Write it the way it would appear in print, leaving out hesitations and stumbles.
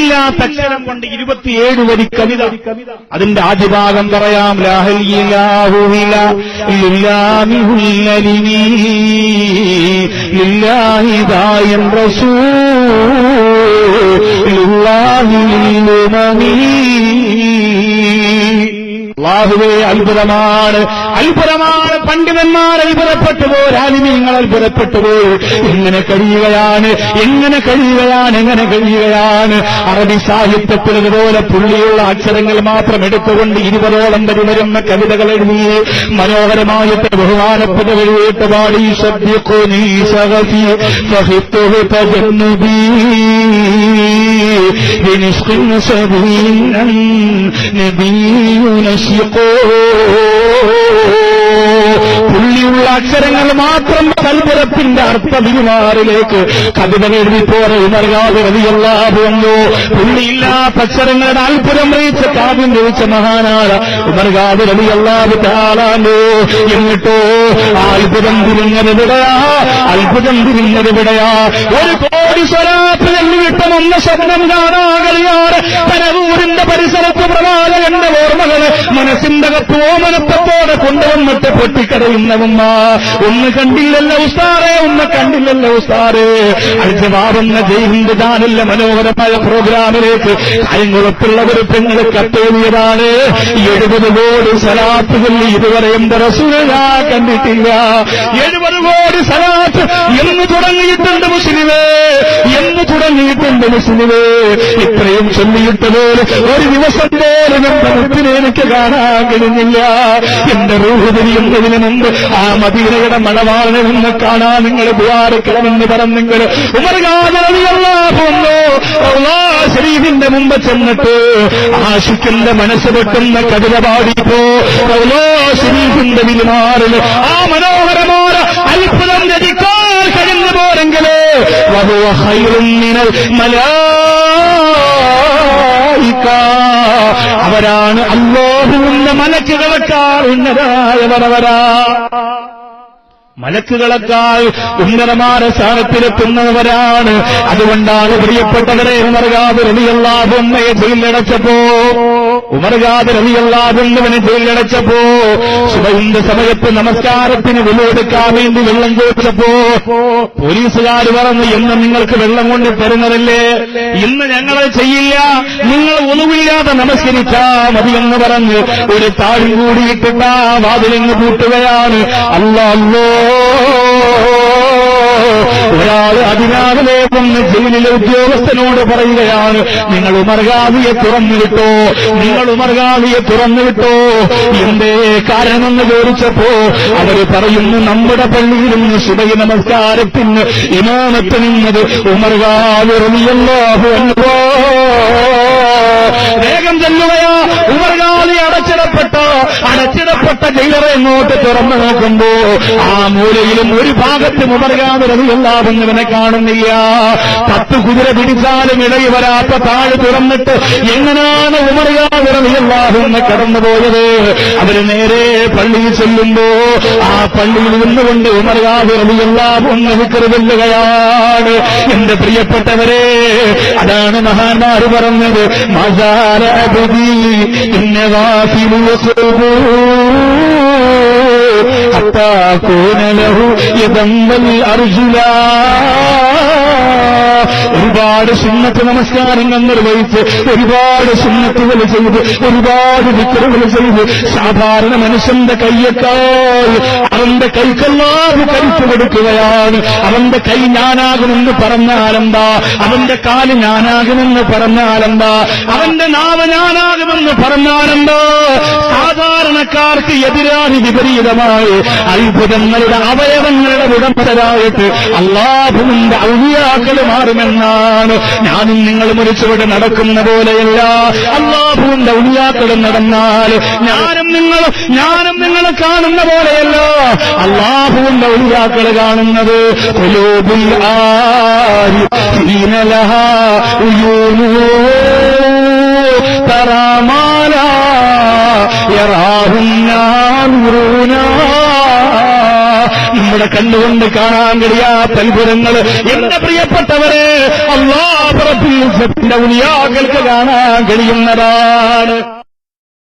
ഇല്ലാത്ത അക്ഷരം കൊണ്ട് 27 വരി കവിത. അതിന്റെ ആദ്യ ഭാഗം പറയാം. അല്ലാഹുവേ, അത്ഭുതമാണ്, അത്ഭുതമാണ്. പണ്ഡിതന്മാർ അത്ഭുതപ്പെട്ടുപോയി, ആലിമീങ്ങൾ അത്ഭുതപ്പെട്ടുപോയി. എങ്ങനെ കഴിയുകയാണ്, എങ്ങനെ കഴിയുകയാണ്, എങ്ങനെ കഴിയുകയാണ്? അറബി സാഹിത്യത്തിലതുപോലെ പുള്ളിയുള്ള അക്ഷരങ്ങൾ മാത്രം എടുത്തുകൊണ്ട് 20ഓളം വരി വരുന്ന കവിതകൾ എഴുതി മനോഹരമായിട്ട് ബഹുമാനപ്പെട്ട എഴുതിയിട്ട് പാടി. ശബ്ദിഖുനീ സഗഫി ഫഹിത്തുഹു തജന്നുബി ബിനിസ്ഖിൻ സബീനൻ നബിയുന പുള്ളിയുള്ള അക്ഷരങ്ങൾ മാത്രം കൽപ്പുരത്തിന്റെ അർത്ഥവിമാറിലേക്ക് കവിതകൾ എഴുതിപ്പോറെ ഉമർ റളിയല്ലാഹു അൻഹു. പുള്ളിയില്ലാത്ത അക്ഷരങ്ങളുടെ അത്ഭുതം അറിയിച്ച കാവ്യം രചിച്ച മഹാനാണ് ഉമർ റളിയല്ലാഹു തആല അൻഹു. എന്നിട്ടോ അത്ഭുതം തിരിഞ്ഞതെവിടെയാ, അത്ഭുതം തിരിഞ്ഞതെവിടെയാ? 1 കോടി സ്വലാത്ത് ചൊല്ലിയിട്ട് ഒന്ന ശബ്ദം കാണാൻ കഴിയാറ് പരവൂരിന്റെ പരിസരത്ത് പ്രവാചകന്റെ ഓർമ്മകൾ മനസ്സിന്റെ ഓമനത്വത്തോടെ കൊണ്ടുവന്നിട്ട് പൊട്ടിക്കരയുന്നവമ്മ. ഒന്ന് കണ്ടില്ലല്ലോ ഉസ്താറേ, ഒന്ന് കണ്ടില്ലല്ലോ ഉസ്താറേ. അൽജവാബെന്ന ജയ്ഹിന്ദ് ചാനലിലെ മനോഹരമായ പ്രോഗ്രാമിലേക്ക് കാര്യങ്ങളുറപ്പുള്ളവർ പെങ്ങൾ കത്തെഴുതിയതാണ്. 70 കോടി സലാത്തുകൾ ഇതുവരെ എന്റെ റസൂൽ ഞാൻ കണ്ടിട്ടില്ല. 70 കോടി സലാത്ത് എന്ന് തുടങ്ങിയിട്ടുണ്ട് മുസ്ലിമേ, എന്ന് തുടങ്ങിയിട്ടുണ്ട് മുസ്ലിമേ. ഇത്രയും ചൊല്ലിയിട്ട് പോലും ഒരു ദിവസം പോലും എന്റെ മുത്തിനെ എനിക്ക് കാണാൻ കഴിഞ്ഞില്ല. എന്റെ റൂഹ് തിരിയുന്നതിന് മുമ്പ് ആ മദീനയുടെ മണവാളനെ ഒന്ന് കാണാൻ നിങ്ങൾ ദ്വാരക്കണമെന്ന് പറഞ്ഞെങ്കിൽ ഉമർ റളിയല്ലാഹു ശരീഫിന്റെ മുമ്പ് ചെന്നിട്ട് ആശിക്കിന്റെ മനസ്സ് വെട്ടുന്ന കവിത പാടിയപ്പോ ശരീഫിന്റെ വിരുമാറിൽ ആ മനോഹരമായ അത്ഭുതം രചിക്കാൻ കഴിഞ്ഞു പോരെങ്കില് വഹുവ ഖൈറുൻ മിനൽ മലായിക, അവരാണ് അല്ലാഹുവിന്റെ മലക്കുകളെക്കാൾ ഉന്നതരായവരവരാ. മലക്കുകളെക്കാൾ ഉന്നതമായ സ്ഥാനത്തിലെത്തുന്നവരാണ്. അതുകൊണ്ടാണ് പ്രിയപ്പെട്ടവരെ ഉമർ റളിയല്ലാഹു അൻഹുവിനെ ജയിലിലടച്ചപ്പോ, ഉമർ റളിയല്ലാഹു അൻഹുവിനെ ജയിലിലടച്ചപ്പോ സുബഹിന്റെ സമയത്ത് നമസ്കാരത്തിന് വിലയെടുക്കാൻ വേണ്ടി വെള്ളം ചോദിച്ചപ്പോ പോലീസുകാർ പറഞ്ഞു, എന്ന് നിങ്ങൾക്ക് വെള്ളം കൊണ്ട് തരുന്നതല്ലേ, ഇന്ന് ഞങ്ങളത് ചെയ്യില്ല, നിങ്ങൾ ഒന്നുമില്ലാതെ നമസ്കരിച്ചാ മതി എന്ന് പറഞ്ഞ് ഒരു താഴി കൂടിയിട്ടിട്ട് ആ വാതിലിങ്ങ് പൂട്ടുകയാണ്. അല്ലാഹ്, ഒരാൾ അതിരാവിലെ വന്ന് ജയിലിലെ ഉദ്യോഗസ്ഥനോട് പറയുകയാണ്, നിങ്ങൾ ഉമർ ഖാദിയെ തുറന്നുവിട്ടോ, നിങ്ങൾ ഉമർ ഖാദിയെ തുറന്നുവിട്ടോ. എന്തേ കാരണമെന്ന് ചോദിച്ചപ്പോ അവര് പറയുന്നു, നമ്മുടെ പള്ളിയിൽ നിന്ന് സുബഹി നമസ്കാരത്തിന് ഇമാമത്ത് നിന്നത് ഉമർ ഖാദി റളിയല്ലാഹു അൻഹു. വേഗം ചെല്ലുകയാ. ഉമർ ഖാദി അടച്ചിടപ്പെട്ട ജയിലറെ ഇങ്ങോട്ട് തുറന്നു നോക്കുമ്പോ ആ മൂലയിലും ഒരു ഭാഗത്തും ഉമർ ഖാദി റളിയല്ലാഹു അൻഹുവിനെ കാണുന്നില്ല. 10 കുതിര പിടിച്ചാലും ഇടയിൽ വരാത്ത താഴ് തുറന്നിട്ട് എങ്ങനെയാണ് ഉമർ ഖാദി റളിയല്ലാഹു അൻഹു കടന്നുപോയത്? അവര് നേരെ പള്ളിയിൽ ചെല്ലുമ്പോ ആ പള്ളിയിൽ നിന്നുകൊണ്ട് ഉമർ ഖാദി റളിയല്ലാഹു അൻഹു ദിക്ർ ചൊല്ലുകയാണ്. എന്റെ പ്രിയപ്പെട്ടവരെ, അതാണ് മഹാന്മാർ പറഞ്ഞത്, മസാല അബ്ദി ഇന്നവാഫിലു യഖൂബു ഹത്താ കൂന ലഹു യദം വൽ അർജുലാ. ഒരുപാട് സുന്നത്ത് നമസ്കാരങ്ങൾ നിർവഹിച്ച്, ഒരുപാട് സുന്നത്തുകൾ ചെയ്ത്, ഒരുപാട് ദിക്റുകൾ ചെയ്ത് സാധാരണ മനുഷ്യന്റെ കയ്യേക്കാൾ അവന്റെ കൈക്കല്ലാതെ കരുത്തു കൊടുക്കുകയാണ്. അവന്റെ കൈ ഞാനാകുമെന്ന് പറഞ്ഞാലെന്താ, അവന്റെ കാല് ഞാനാകുമെന്ന് പറഞ്ഞാലെന്താ, അവന്റെ നാവ് ഞാനാകുമെന്ന് പറഞ്ഞാലെന്താ? സാധാരണക്കാർക്ക് എതിരാണ് വിപരീതമായി അത്ഭുതങ്ങളുടെ അവയവങ്ങളുടെ ഉടമസ്ഥരായിട്ട് അല്ലാഹുവിന്റെ ഔലിയാക്കൾ മാറുമെന്നാണ്. ഞാനും നിങ്ങളും ഒരു ചുവട് നടക്കുന്ന പോലെയല്ല, അല്ലാഹുവിന്റെ ഔലിയാക്കൾ നടന്നാൽ ഞാനും നിങ്ങൾ കാണുന്ന പോലെയല്ല, അല്ലാഹുവിന്റെ ഔലിയാക്കൾ കാണുന്നത്. ഖുലൂബുൽ ആരിഫീന ലഹാ ഉയൂനു തറാ മാ ലാ യറാഹു നാദിറൂന. നമ്മുടെ കണ്ണുകൊണ്ട് കാണാൻ കഴിയാത്ത അത്ഭുതങ്ങൾ എന്റെ പ്രിയപ്പെട്ടവരെ അല്ലാഹു റബ്ബുൽ ഇസ്സത്തിന്റെ ഔലിയാക്കൾക്ക് കാണാൻ കഴിയുന്നതാണ്.